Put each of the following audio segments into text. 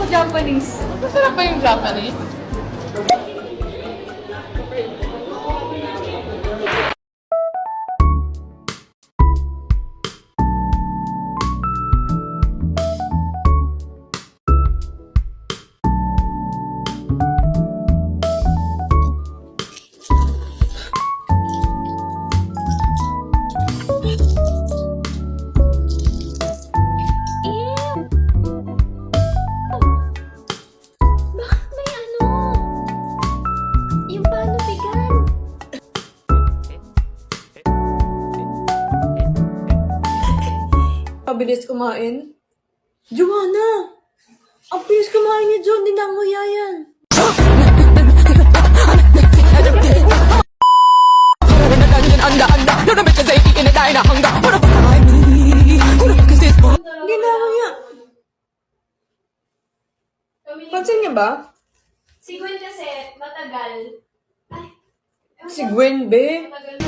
Japanese. Masarap ba yung Japanese? Mabilis kumain? Joanna! Ang bilis kumain ni John, di na nguya yan. Hindi na nguya. Pansin niya ba? Si Gwen kasi matagal. Ay, Si Gwen, be. matagal.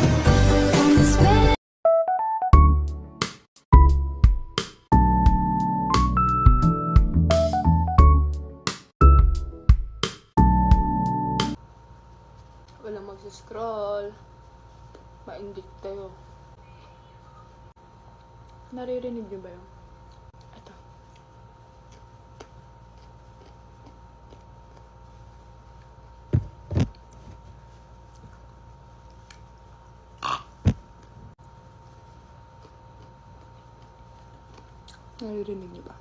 Walang mag-scroll. Maindik kayo. Naririnig niyo ba yun? Ito. Naririnig niyo ba?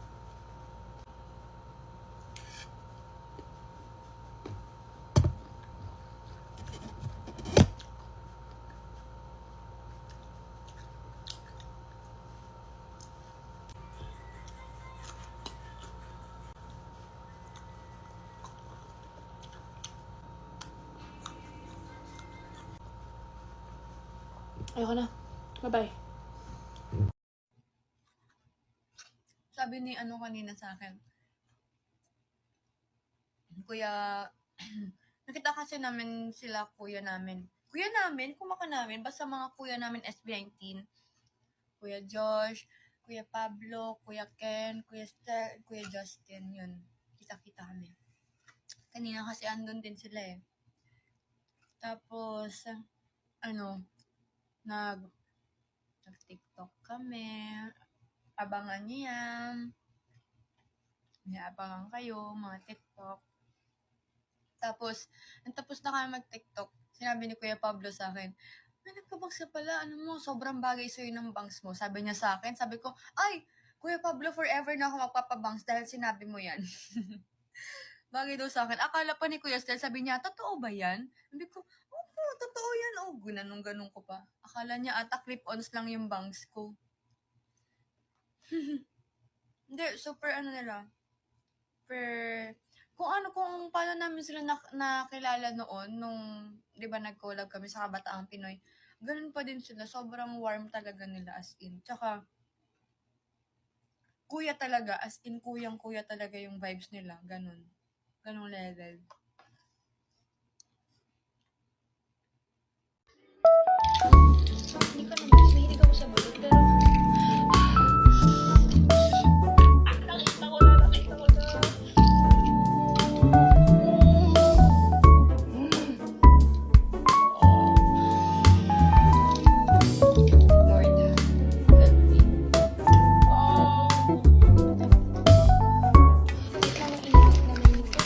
Ayoko na. Bye-bye. Sabi ni ano kanina sa akin, Kuya, nakita kasi namin sila kuya namin. Kuya namin, kumaka namin, basta mga kuya namin SB19. Kuya Josh, Kuya Pablo, Kuya Ken, Kuya Star, Kuya Justin, yun. Kita-kita kami. Kanina kasi andun din sila eh. Tapos, nag-TikTok kami. Abangan niyo yan. Abangan kayo, mga TikTok. Tapos na kami mag-TikTok, sinabi ni Kuya Pablo sa akin, may nagka-bangs ka pala, sobrang bagay sa'yo ng bangs mo. Sabi niya sa akin, sabi ko, ay, Kuya Pablo, forever na ako magpapabangs dahil sinabi mo yan. Bagay daw sa akin. Akala pa ni Kuya Stel, sabi niya, totoo ba yan? Sabi ko, opo, totoo yan. Ganun ko pa. Akala niya, ata clip-ons lang yung bangs ko. Hindi, super nila. Kung paano namin sila nakilala noon, nung, di ba, nag-collab kami sa Kabataang Pinoy, ganun pa din sila, sobrang warm talaga nila, as in. Tsaka, kuya talaga, as in, kuyang-kuya talaga yung vibes nila, ganun level. Hindi ka naman, mahilig ako sa balot, pero... Nakita ko na. Lord, help me. Wait lang, init naman ito.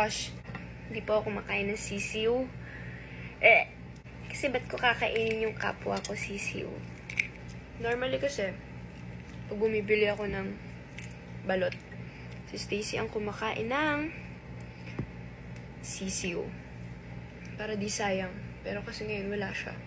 gosh, hindi po ako kumakain ng sisiw. Kasi ba't ko kakainin yung kapwa ko sisiw? Normally kasi, pag bumibili ako ng balot, si Stacy ang kumakain ng sisiw. Para di sayang. Pero kasi ngayon wala siya.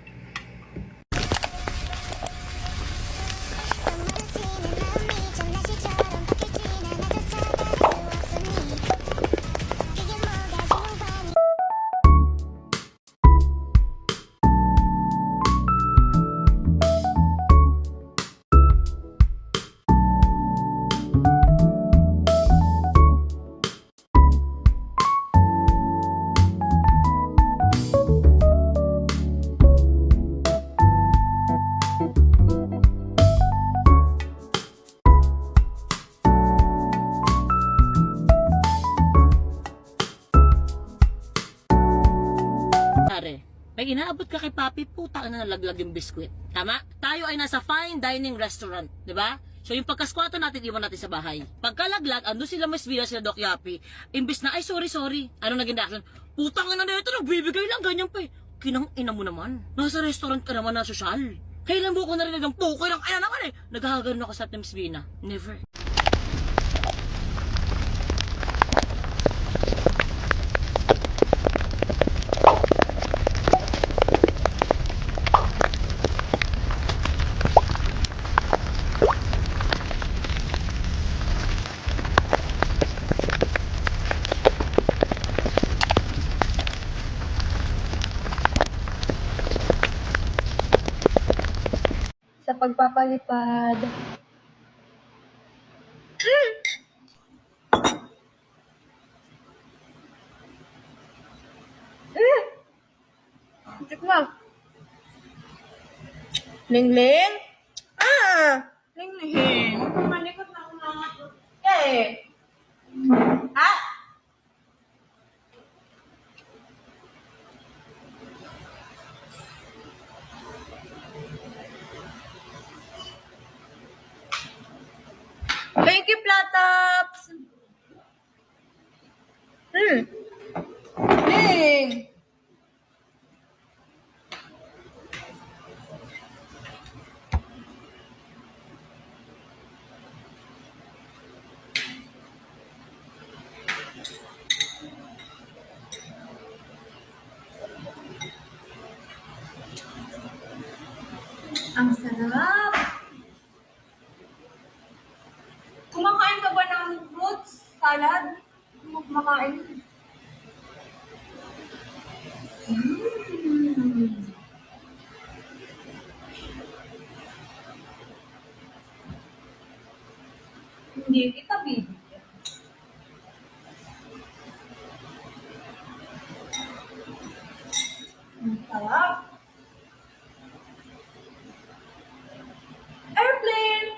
May inaabot ka kay Papi, puta na nalaglag yung biskwit. Tama? Tayo ay nasa fine dining restaurant, di ba? So yung pagkaskwato natin, iwan natin sa bahay. Pagkalaglag, ando sila Miss Villa, sila Doc Yapi. Imbis na, ay sorry. Ano naging reaction? Putang na ito, nagbibigay lang, ganyan pa eh. Kinang ina mo naman. Nasa restaurant ka naman na sosyal. Kailan mo ko narinig ng pukoy ng ano naman eh. Naghahagano ako sa Miss Vina. Never. Sa pagpapalipad. Tikma. Lingling? Lingling. Malikot na ako mga Thank you, Platops! Ling! Ang sarap! Kumakain ka ba ng fruits, salad? Kumakain. Hindi kita bibigyan. Ang sarap. Airplane!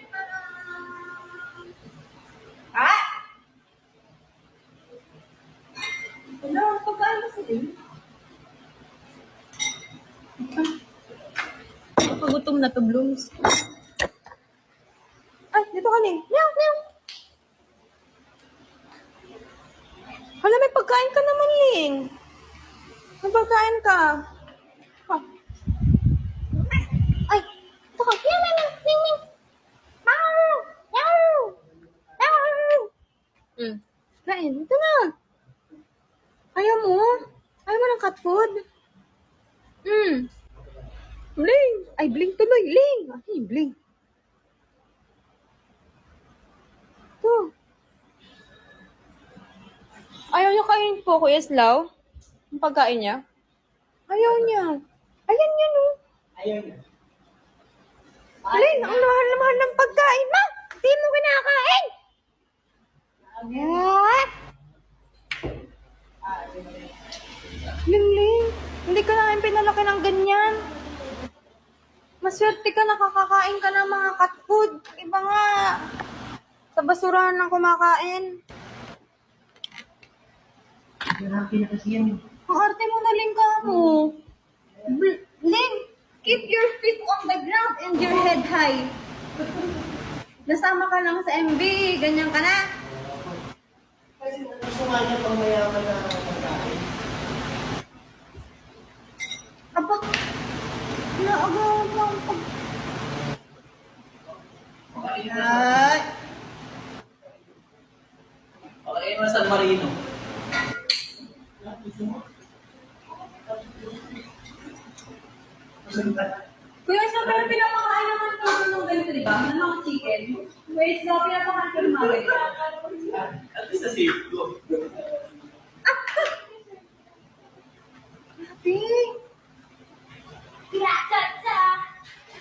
Wala, pagkaan ba sila? Pagutom na to, Blooms. Ay, dito ka, Ling. Meow, meow. Hala, may pagkain ka naman, Ling. May pagkain ka. Ah. Ay, ito ka. Meow, meow, meow. Ling, Ling. Meow, meow. Meow. Kain, ito na. Ayaw mo? Ayaw mo ng cat food? Bling! Ay, bling tuloy. Ling! Ay, bling. Ito. Ayaw niya kainin po, Kuya Slaw? Ang pagkain niya? Ayaw niya. Ayan yan, oh. Ayaw niya. Ling, ang mahal-mahal ng pagkain mo. Hindi mo kinakain. What? Ling, hindi ka namin pinalaki ng ganyan. Maswerte ka, nakakakain ka ng mga cat food. Iba nga, sa basurahan ng kumakain. Ang arte mo na, Ling, ka mo. Ling, keep your feet on the ground and your head high. Nasama ka lang sa MB, ganyan ka na. Kasi gusto nga niya pang mayaman na Kayo na San Marino. Kuya, sa pero pinapakain naman ito ng ganito, di ba? Ng mga chicken. Wait, so pinapakain ko ng mga ganito. At least na safe ko.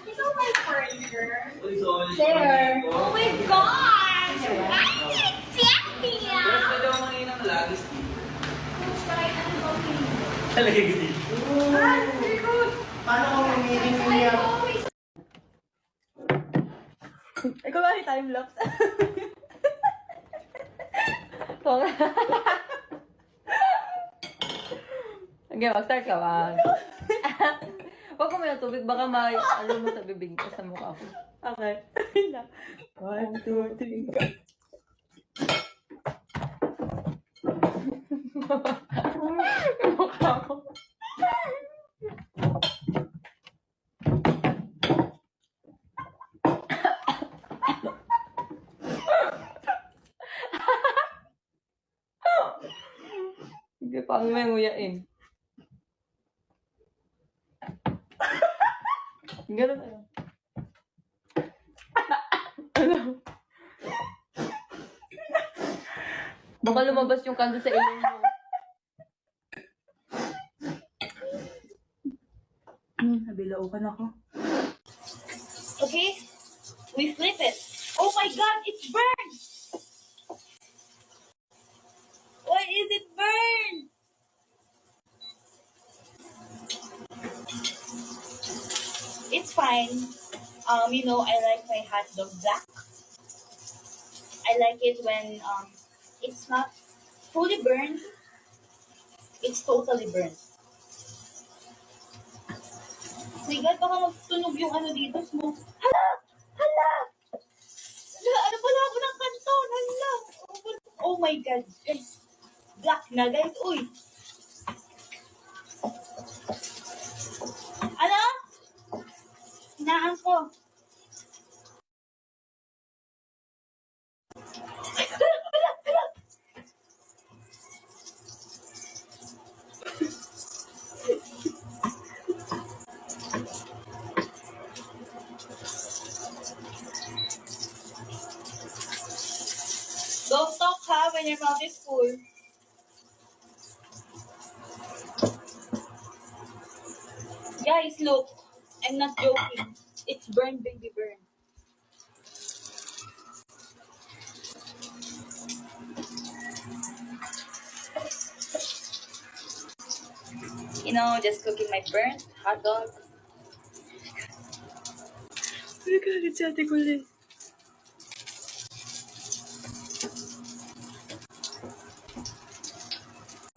Ito my partner. Uy, so, There. Oh my gosh! Ay, sexy Pero pwede ako mangin ng lagis dito. Try ano ba Talaga gudi. Paano kung umiiling niya? Ikaw ba yung time lapse? Pong. Okay, mag-start ka ba? Huwag ko may tubig, baka may ano mo sa bibig ko sa mukha ko. Okay. 1, 2, 3, go. Mukha ko. Hindi pa ang may nguyain. Ganun ano. Ano? Baka lumabas yung kanto sa ilong mo. Nabilaukan ako. Okay, we flip it. Oh my god, it's burned! Why is it burned? It's fine. I like my hot dog black. I like it when it's not fully burned. It's totally burned. Oh my God, baka magtunog yung ano dito, smoke. Hala! Hala! Hala, ano pala ako ng kanton? Hala! Oh my God, guys. Black na, guys. Uy! Ano? Hinaan ko. Don't talk ha when your mouth is full. Guys, look. I'm not joking. It's burn, baby, burn. Just cooking my burnt hot dog. Nagagalit si ate ko ulit.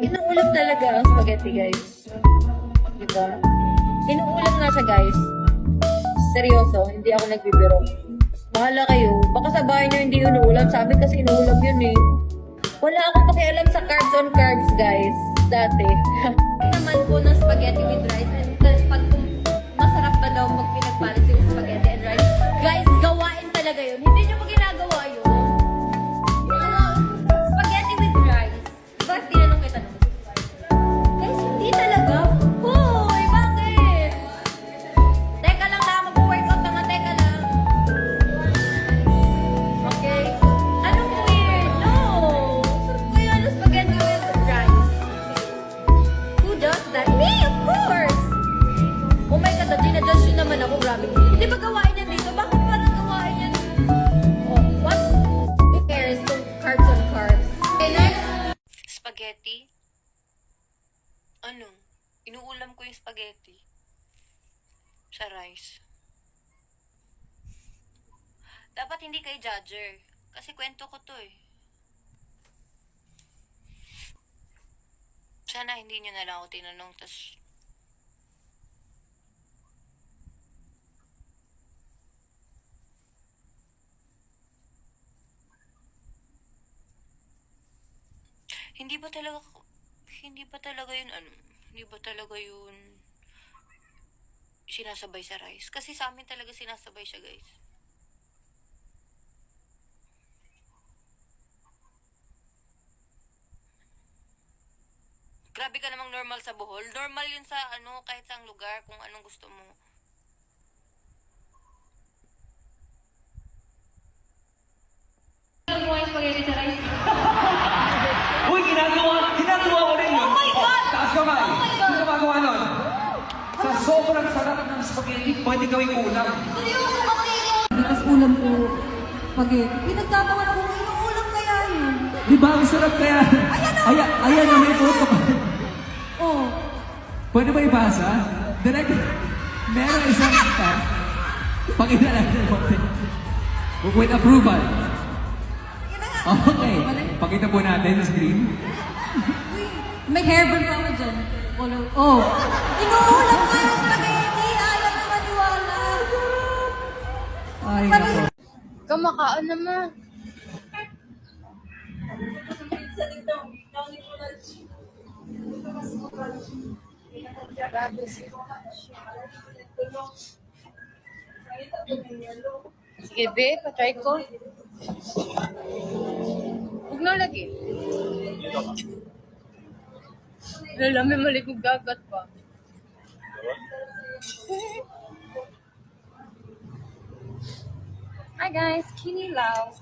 Inuulam talaga ang spaghetti, guys. Diba? Inuulam na siya, guys. Seryoso, hindi ako nagbibiro. Bahala kayo. Baka sa bahay niyo hindi inuulam. Sa amin kasi inuulam yun eh. Wala akong pakialam sa carbs on carbs, guys. Dati. Naman po ng spaghetti with rice. And pag masarap ba daw magpinagpalis yung spaghetti and rice. Guys, gawain talaga yun. Hindi niyo pa ginagawa yun. Spaghetti with rice. Bakit tinanong kita nung? Guys, hindi talaga. Hoy, bakit? Teka lang na, mag-workout na nga. Teka lang. Okay? Anong weird? No! Sarap ko yun ang spaghetti with rice. Who does that? Me, of course! Oh my God, ginadjust yun naman ako. Grabe. Hindi ba gawain yan dito? Bakit parang gawain yan? Oh, what? Who cares kung carbs on carbs? Okay, next. Spaghetti? Ano? Inuulam ko yung spaghetti. Sa rice. Dapat hindi kay judger. Kasi kwento ko to eh. Sana hindi nyo na lang ako tinanong, tas hindi ba talaga yun hindi ba talaga yun sinasabay sa rice? Kasi sa amin talaga sinasabay siya, guys. Grabe ka namang normal sa Bohol. Normal yun sa ano, kahit sa lugar, kung anong gusto mo. Uy, ginagawa ko rin yun. Oh my God! Taas kamay. Ano gumagawa nun? Sa sobrang sarap ng spaghetti, pwede gawing ulam. Tapos ulam ko, spaghetti. Pinagtatawa na kung inuulam kaya yun. Di ba ang sarap kaya? Ayan na may photo ka. Oh, Pwede ba ibasa? Direct, meron isang kita. Pakita natin mo. With approval. Okay. Pakita po natin sa screen. may hairband pa ako dyan. Oh, inuulam ko yung spaghetti. Ayaw na maniwala. Ay, nako. Kamakaan naman. Sige, be, patry ko. Huwag na lagi. Lala, may malikog dagat pa. Hi guys, Kinilaw.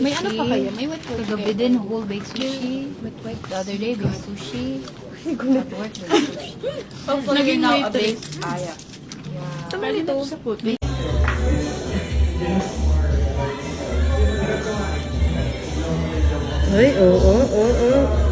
May ano pa kayo? May wet food. Kagabi din, whole baked sushi. Wet. The other day, baked sushi. At work, baked sushi. Hopefully, now a baked. Yeah. Tama nito sa food. Ay, oo.